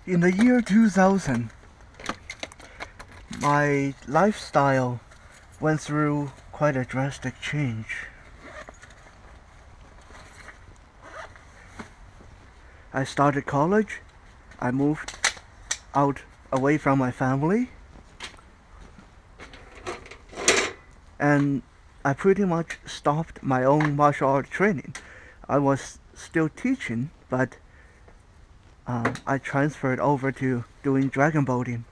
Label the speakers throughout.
Speaker 1: In the year 2000, my lifestyle went through quite a drastic change. I started college, I moved out away from my family, and I pretty much stopped my own martial art training. I was still teaching, but I transferred over to doing dragon boating.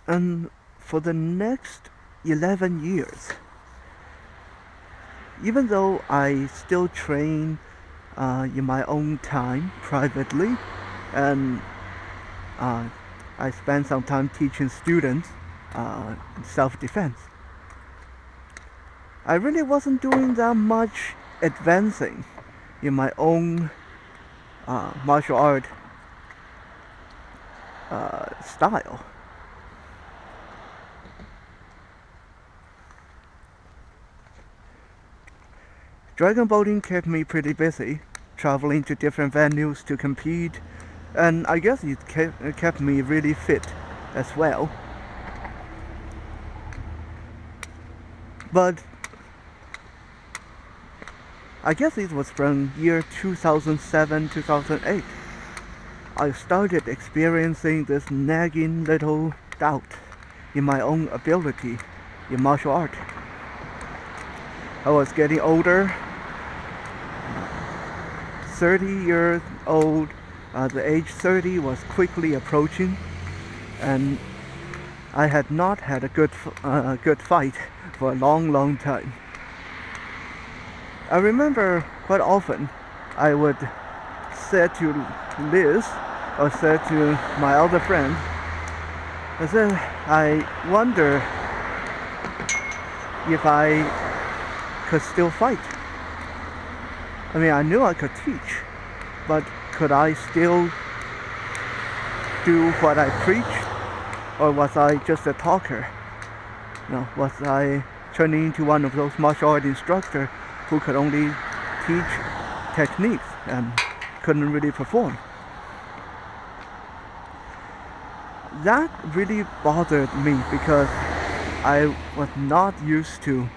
Speaker 1: And for the next 11 years, even though I still train in my own time privately, and I spend some time teaching students self-defense, I really wasn't doing that much advancing in my own martial art style. Dragon boating kept me pretty busy, traveling to different venues to compete, and I guess it kept me really fit as well. But I guess it was from year 2007-2008 I started experiencing this nagging little doubt in my own ability in martial art. I was getting older, 30 years old. The age 30 was quickly approaching, and I had not had a good fight for a long time. I remember quite often I would say to Liz, or say to my other friends, I said, I wonder if I could still fight. I mean, I knew I could teach, but could I still do what I preached, or was I just a talker? Was I turning into one of those martial art instructors who could only teach techniques and couldn't really perform? That really bothered me because I was not used to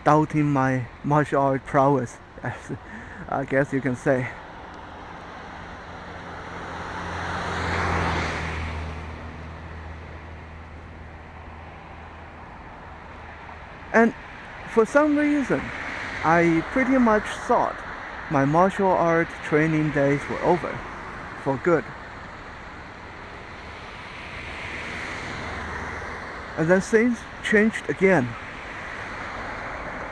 Speaker 1: doubting my martial art prowess, as I guess you can say. And for some reason, I pretty much thought my martial art training days were over for good. And then things changed again.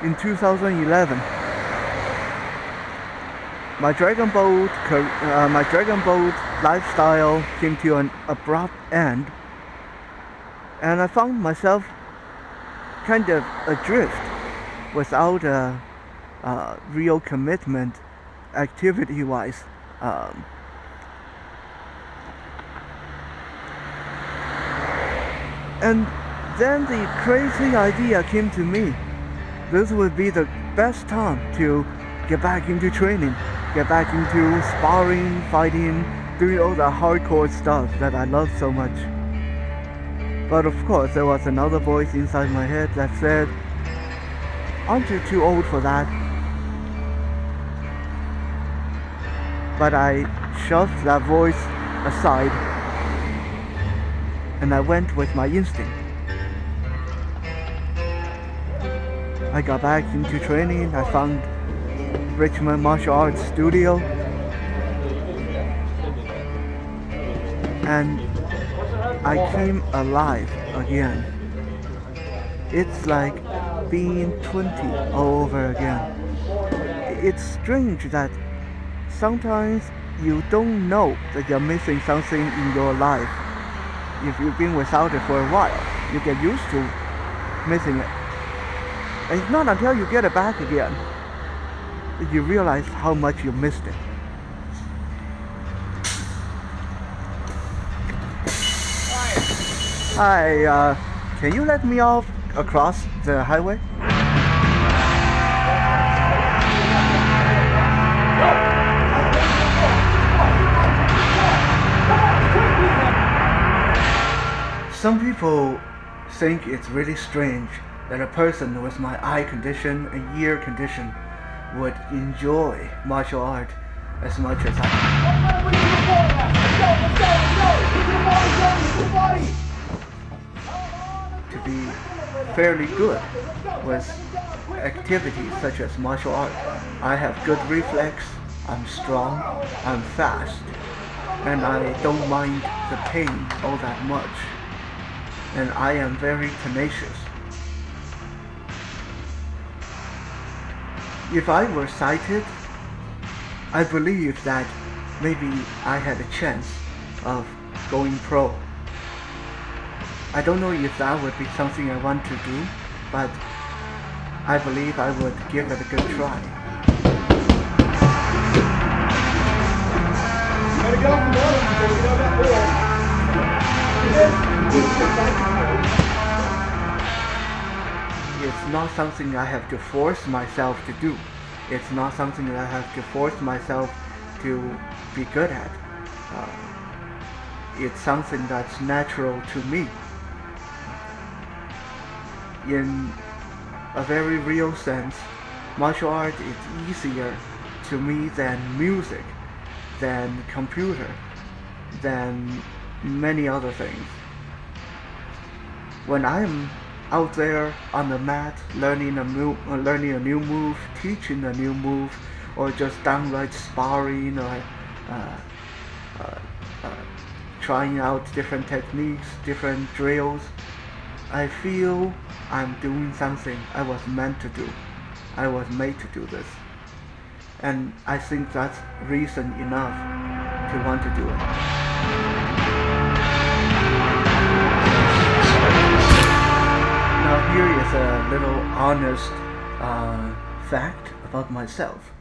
Speaker 1: In 2011, my dragon boat lifestyle came to an abrupt end, and I found myself kind of adrift without a real commitment activity-wise. And then the crazy idea came to me. This would be the best time to get back into training, get back into sparring, fighting, doing all the hardcore stuff that I love so much. But of course, there was another voice inside my head that said, aren't you too old for that? But I shoved that voice aside, and I went with my instinct. I got back into training. I found Richmond Martial Arts Studio, and I came alive again. It's like being 20 all over again. It's strange that sometimes you don't know that you're missing something in your life. If you've been without it for a while, you get used to missing it. And it's not until you get it back again that you realize how much you missed it. Hi, can you let me off across the highway? Some people think it's really strange that a person with my eye condition and ear condition would enjoy martial art as much as I to be fairly good with activities such as martial art. I have good reflex, I'm strong, I'm fast, and I don't mind the pain all that much. And I am very tenacious. If I were sighted, I believe that maybe I had a chance of going pro. I don't know if that would be something I want to do, but I believe I would give it a good try. It's not something I have to force myself to do. It's not something that I have to force myself to be good at. It's something that's natural to me. In a very real sense, martial art is easier to me than music, than computer, than many other things. When I'm out there on the mat learning a new move, teaching a new move, or just downright sparring, or trying out different techniques, different drills, I feel I'm doing something I was meant to do. I was made to do this. And I think that's reason enough to want to do it. Now here is a little honest fact about myself.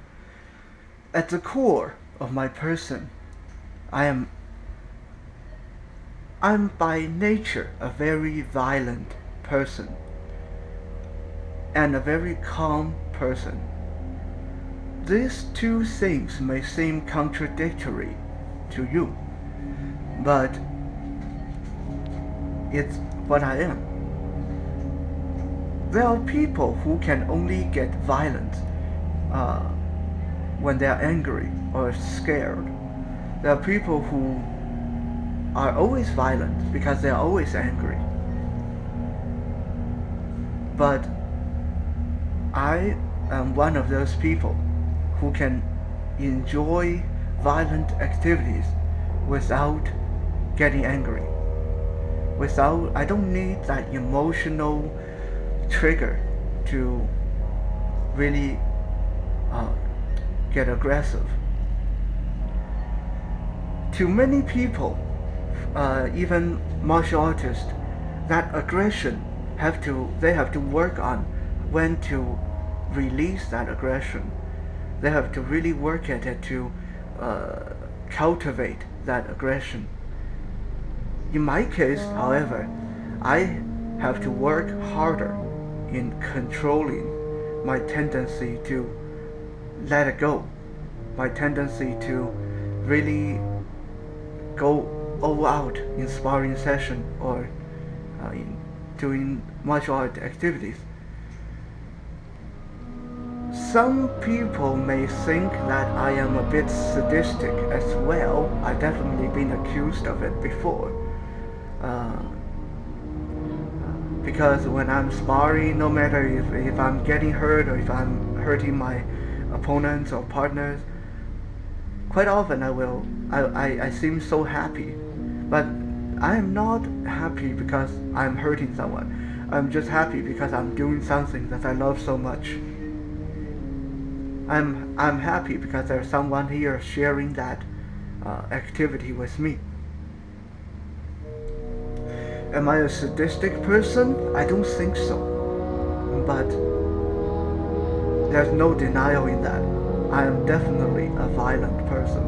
Speaker 1: At the core of my person, I'm by nature a very violent person and a very calm person. These two things may seem contradictory to you, but it's what I am. There are people who can only get violent when they are angry or scared. There are people who are always violent because they are always angry. But I am one of those people who can enjoy violent activities without getting angry. I don't need that emotional trigger to really get aggressive. To many people, even martial artists, that aggression they have to work on when to release that aggression. They have to really work at it to cultivate that aggression. In my case, however, I have to work harder in controlling my tendency to let it go, my tendency to really go all out in sparring session or in doing martial art activities. Some people may think that I am a bit sadistic as well. I've definitely been accused of it before. Because when I'm sparring, no matter if I'm getting hurt or if I'm hurting my opponents or partners, quite often I seem so happy. But I am not happy because I'm hurting someone. I'm just happy because I'm doing something that I love so much. I'm happy because there's someone here sharing that activity with me. Am I a sadistic person? I don't think so. But there's no denial in that. I am definitely a violent person.